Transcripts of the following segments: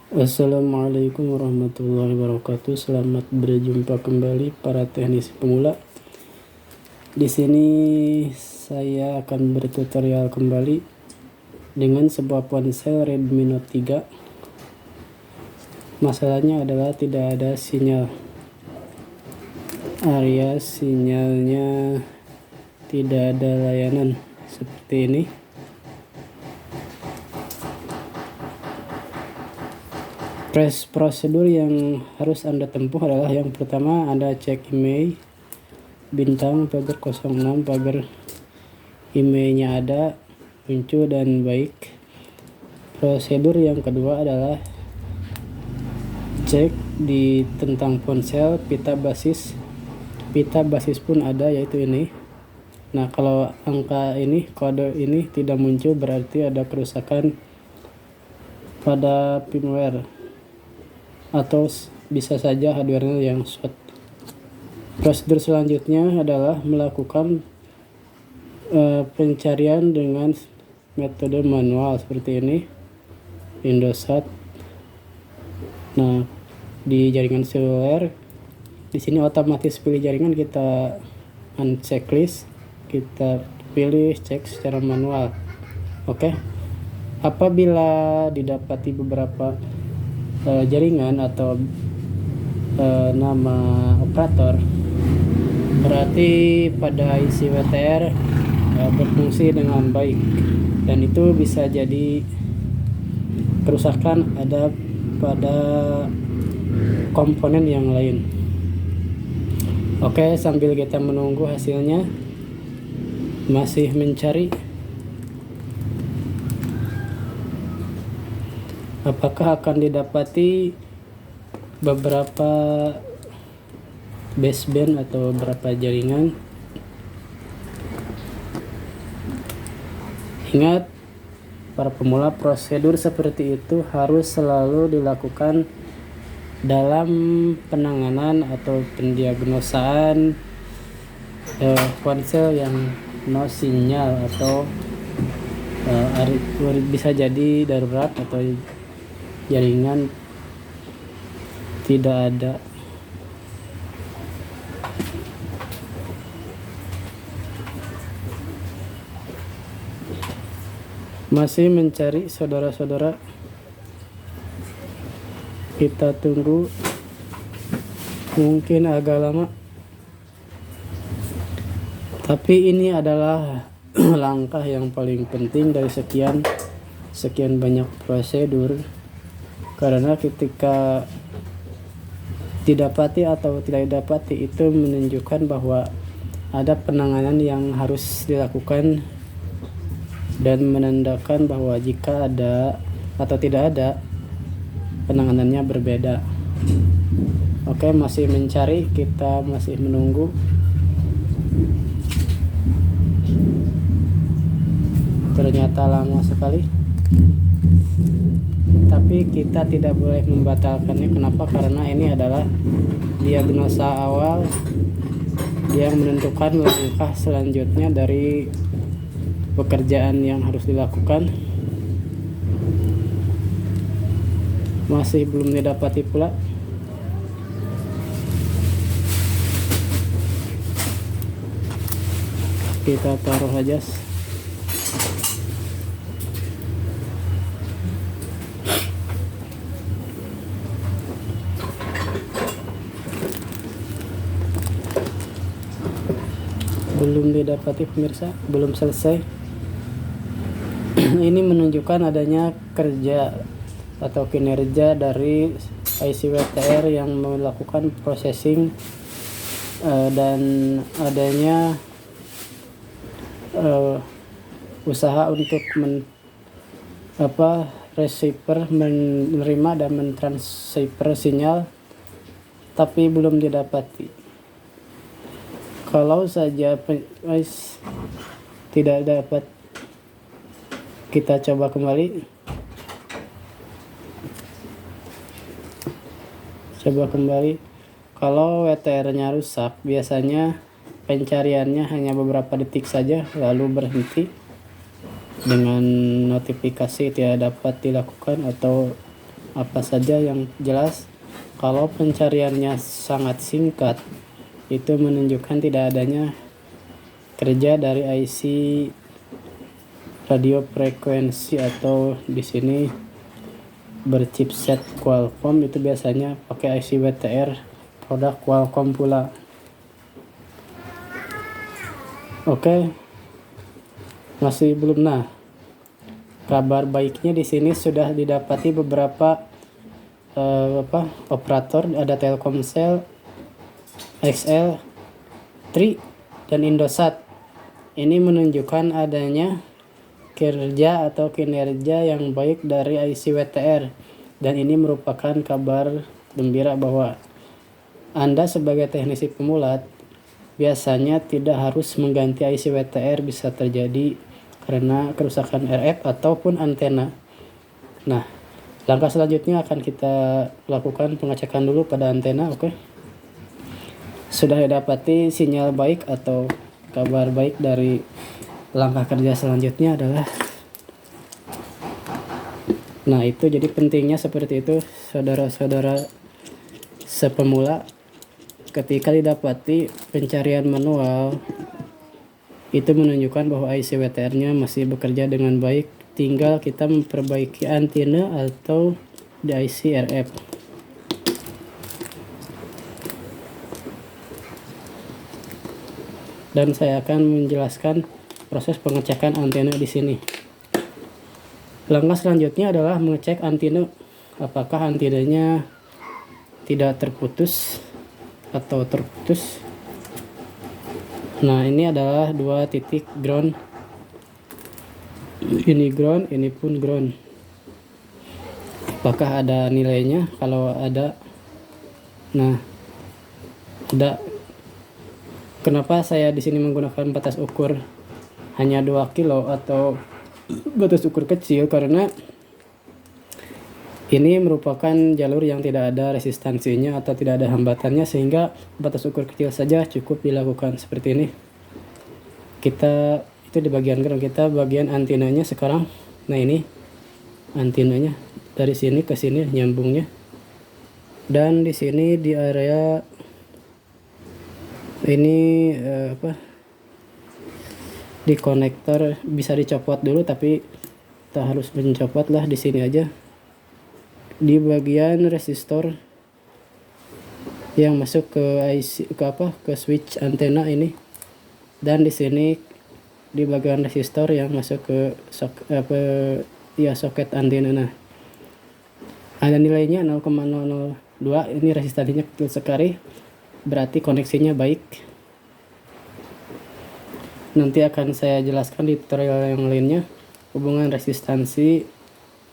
Assalamualaikum warahmatullahi wabarakatuh. Selamat berjumpa kembali para teknisi pemula. Di sini saya akan bertutorial kembali dengan sebuah ponsel Redmi Note 3. Masalahnya adalah tidak ada sinyal, alias sinyalnya tidak ada layanan seperti ini. Prosedur yang harus Anda tempuh adalah yang pertama, Anda cek email bintang pagar 06 pagar emailnya ada, muncul dan baik. Prosedur yang kedua adalah cek di tentang ponsel pita basis pun ada, yaitu ini. Nah, kalau angka ini, kode ini tidak muncul, berarti ada kerusakan pada firmware atau bisa saja hardware yang short. Prosedur selanjutnya adalah melakukan pencarian dengan metode manual seperti ini, Indosat. Nah, di jaringan seluler, di sini otomatis pilih jaringan, kita unchecklist, kita pilih cek secara manual. Oke. Apabila didapati beberapa jaringan atau nama operator, berarti pada IC WTR berfungsi dengan baik, dan itu bisa jadi kerusakan ada pada komponen yang lain. Oke, sambil kita menunggu hasilnya, masih mencari apakah akan didapati beberapa baseband atau beberapa jaringan. Ingat, para pemula, prosedur seperti itu harus selalu dilakukan dalam penanganan atau pendiagnosaan ponsel yang no sinyal atau bisa jadi darurat atau jaringan tidak ada. Masih mencari, saudara-saudara, kita tunggu, mungkin agak lama, tapi ini adalah langkah yang paling penting dari sekian banyak prosedur, karena ketika didapati atau tidak didapati, itu menunjukkan bahwa ada penanganan yang harus dilakukan dan menandakan bahwa jika ada atau tidak ada, penanganannya berbeda. Oke, masih mencari, kita masih menunggu. Ternyata lama sekali, tapi kita tidak boleh membatalkannya. Kenapa? Karena ini adalah diagnosa awal yang menentukan langkah selanjutnya dari pekerjaan yang harus dilakukan. Masih belum didapati pula. Kita taruh aja. Belum didapati, pemirsa, belum selesai. Ini menunjukkan adanya kerja atau kinerja dari IC WTR yang melakukan processing dan adanya usaha untuk receiver menerima dan mentransfer sinyal, tapi belum didapati. Kalau saja tidak dapat, kita coba kembali. Kalau WTR-nya rusak, biasanya pencariannya hanya beberapa detik saja, lalu berhenti dengan notifikasi tidak dapat dilakukan atau apa saja. Yang jelas kalau pencariannya sangat singkat, itu menunjukkan tidak adanya kerja dari IC radio frekuensi, atau di sini berchipset Qualcomm. Itu biasanya pakai IC WTR produk Qualcomm pula. Oke, masih belum. Nah, kabar baiknya di sini sudah didapati beberapa operator, ada Telkomsel, XL, Tri, dan Indosat. Ini menunjukkan adanya kerja atau kinerja yang baik dari IC WTR, dan ini merupakan kabar gembira bahwa Anda sebagai teknisi pemula biasanya tidak harus mengganti IC WTR, bisa terjadi karena kerusakan RF ataupun antena. Nah, langkah selanjutnya akan kita lakukan pengecekan dulu pada antena. Oke. Sudah didapati sinyal baik atau kabar baik, dari langkah kerja selanjutnya adalah, nah itu jadi pentingnya seperti itu saudara-saudara sepemula. Ketika didapati pencarian manual, itu menunjukkan bahwa IC WTR-nya masih bekerja dengan baik. Tinggal kita memperbaiki antena atau di IC RF. Dan saya akan menjelaskan proses pengecekan antena di sini. Langkah selanjutnya adalah mengecek antena, apakah antenanya tidak terputus atau terputus. Nah, ini adalah dua titik ground. Ini ground, ini pun ground. Apakah ada nilainya? Kalau ada, nah ada. Kenapa saya di sini menggunakan batas ukur hanya 2 kilo atau batas ukur kecil? Karena ini merupakan jalur yang tidak ada resistansinya atau tidak ada hambatannya, sehingga batas ukur kecil saja cukup dilakukan seperti ini. Kita itu di bagian ground, kita bagian antenanya sekarang. Nah, ini antenanya dari sini ke sini nyambungnya, dan di sini di area ini di konektor bisa dicopot dulu, tapi kita harus mencopot lah di sini aja. Di bagian resistor yang masuk ke IC, ke switch antena ini, dan di sini di bagian resistor yang masuk ke soket antena. Nah, ada nilainya 0,002. Ini resistansinya kecil sekali, berarti koneksinya baik. Nanti akan saya jelaskan di tutorial yang lainnya hubungan resistansi,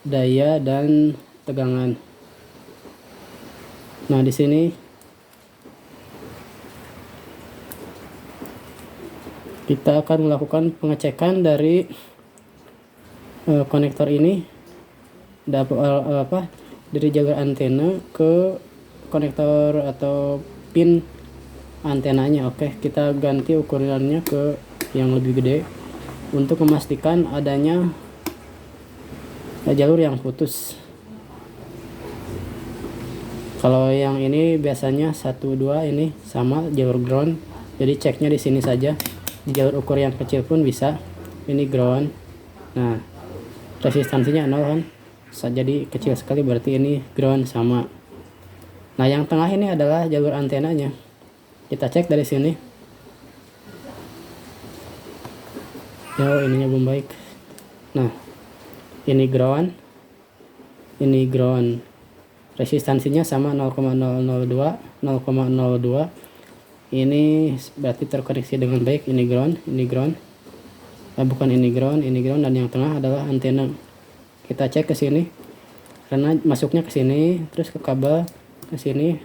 daya, dan tegangan. Nah, di sini kita akan melakukan pengecekan dari konektor ini, dari jalur antena ke konektor atau pin antenanya. Oke, kita ganti ukurannya ke yang lebih gede untuk memastikan adanya jalur yang putus. Kalau yang ini biasanya 1, 2 ini sama jalur ground, jadi ceknya di sini saja. Di jalur ukur yang kecil pun bisa. Ini ground. Nah, resistansinya 0 kan, jadi kecil sekali, berarti ini ground sama. Nah, yang tengah ini adalah jalur antenanya. Kita cek dari sini. Ininya belum baik. Nah, ini ground, ini ground. Resistansinya sama 0,002. Ini berarti terkoneksi dengan baik. Ini ground, ini ground. Bukan ini ground, dan yang tengah adalah antena. Kita cek ke sini, karena masuknya ke sini, terus ke kabel ke sini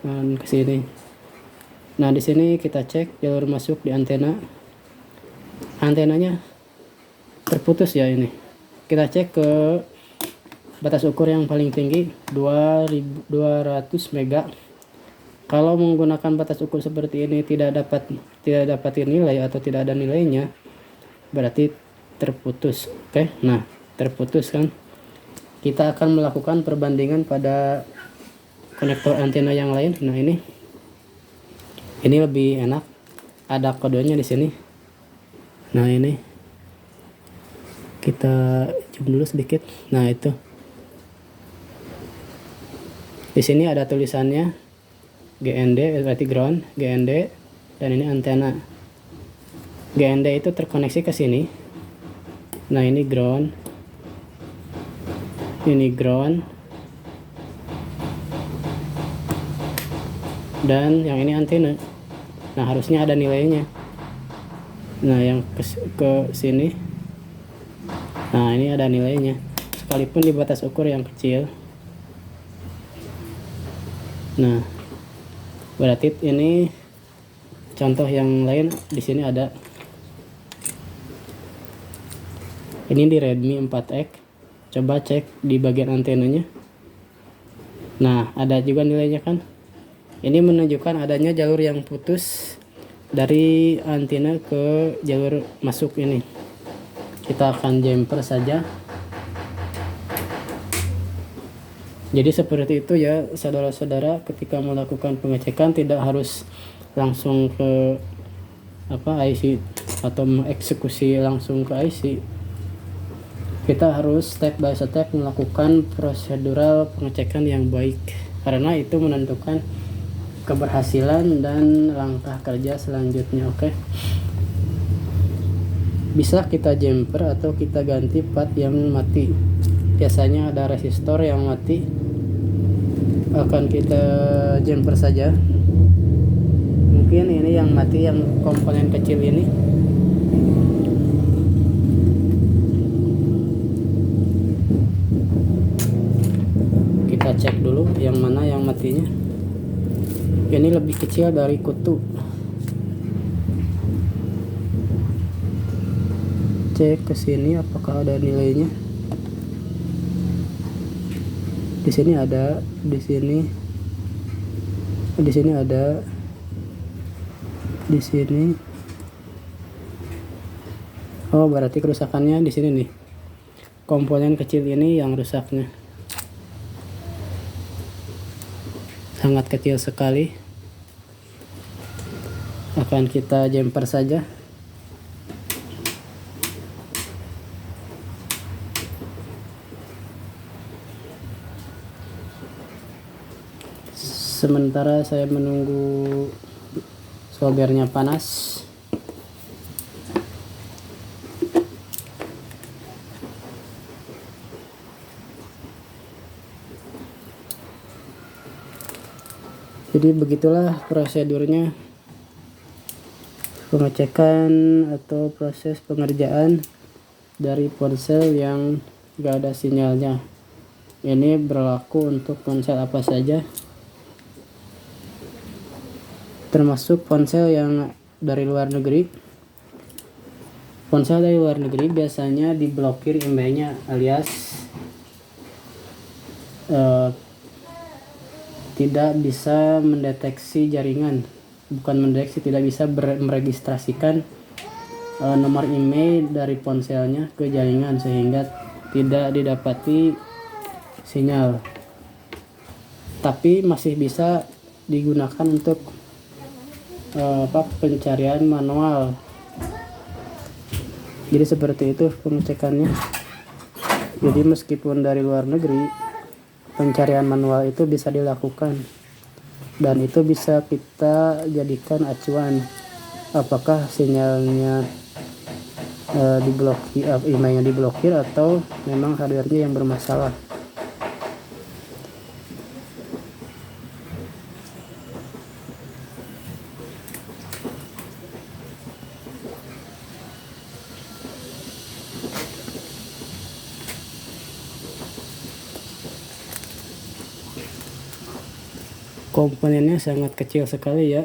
dan ke sini. Nah, di sini kita cek jalur masuk di antena. Antenanya terputus ya ini. Kita cek ke batas ukur yang paling tinggi 2200 mega. Kalau menggunakan batas ukur seperti ini tidak dapat nilai atau tidak ada nilainya, berarti terputus. Oke, nah terputus kan. kita akan melakukan perbandingan pada konektor antena yang lain. Nah, ini lebih enak, ada kodenya di sini. Nah, ini kita zoom dulu sedikit. Nah, itu di sini ada tulisannya GND, berarti ground, GND, dan ini antena. GND itu terkoneksi ke sini. Nah, ini ground, ini ground, dan yang ini antena. Nah, harusnya ada nilainya. Nah, yang ke sini, nah ini ada nilainya, sekalipun di batas ukur yang kecil. Nah, berarti ini contoh yang lain di sini ada. Ini di Redmi 4X. Coba cek di bagian antenanya. Nah, ada juga nilainya kan. Ini menunjukkan adanya jalur yang putus dari antena ke jalur masuk ini. Kita akan jumper saja. Jadi seperti itu ya saudara-saudara, ketika melakukan pengecekan tidak harus langsung ke IC atau mengeksekusi langsung ke IC. Kita harus step by step melakukan prosedural pengecekan yang baik, karena itu menentukan keberhasilan dan langkah kerja selanjutnya. Oke. Bisa kita jumper atau kita ganti part yang mati. Biasanya ada resistor yang mati, akan kita jumper saja. Mungkin ini yang mati, yang komponen kecil ini. Kita cek dulu yang mana yang matinya. Ini lebih kecil dari kutu. Cek ke sini apakah ada nilainya. Di sini ada, di sini ada, di sini. Oh, berarti kerusakannya di sini nih. Komponen kecil ini yang rusaknya. Sangat kecil sekali. Akan kita jumper saja. Sementara saya menunggu soldernya panas. Jadi begitulah prosedurnya pengecekan atau proses pengerjaan dari ponsel yang gak ada sinyalnya. Ini berlaku untuk ponsel apa saja, termasuk ponsel yang dari luar negeri. Ponsel dari luar negeri biasanya diblokir IMEI-nya, alias tidak bisa mendeteksi jaringan. Bukan mendeteksi, tidak bisa meregistrasikan nomor IMEI dari ponselnya ke jaringan, sehingga tidak didapati sinyal. Tapi masih bisa digunakan untuk pencarian manual. Jadi seperti itu pengecekannya. Jadi meskipun dari luar negeri, pencarian manual itu bisa dilakukan, dan itu bisa kita jadikan acuan apakah sinyalnya diblokir, emailnya diblokir, atau memang hardware-nya yang bermasalah. Komponennya sangat kecil sekali ya.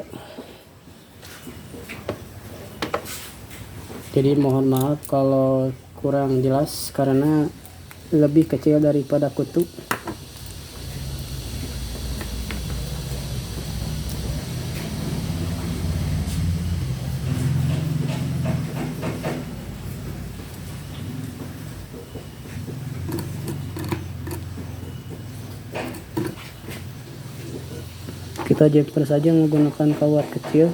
Jadi mohon maaf kalau kurang jelas karena lebih kecil daripada kutu. Kita jumper saja menggunakan kawat kecil.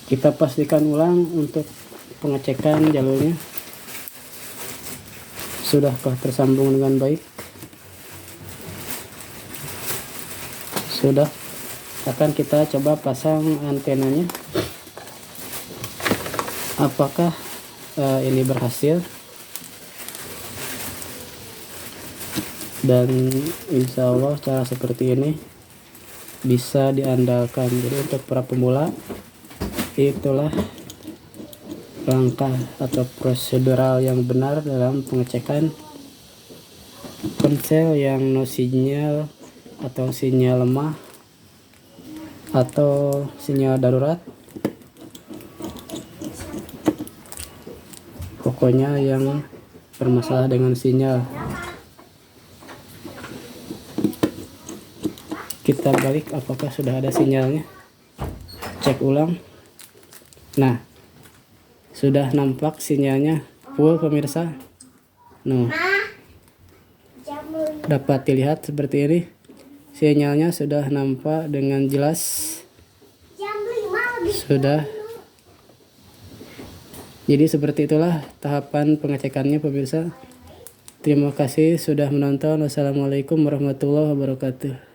Kita pastikan ulang untuk pengecekan jalurnya sudahkah tersambung dengan baik. Sudah, akan kita coba pasang antenanya, apakah ini berhasil, dan insya Allah cara seperti ini bisa diandalkan. Jadi untuk para pemula, itulah langkah atau prosedural yang benar dalam pengecekan ponsel yang no sinyal atau sinyal lemah atau sinyal darurat, pokoknya yang bermasalah dengan sinyal. Kita balik apakah sudah ada sinyalnya, cek ulang. Nah, sudah nampak sinyalnya full pemirsa. Nah, dapat dilihat seperti ini. Sinyalnya sudah nampak dengan jelas. Sudah. Jadi seperti itulah tahapan pengecekannya pemirsa. Terima kasih sudah menonton. Wassalamualaikum warahmatullahi wabarakatuh.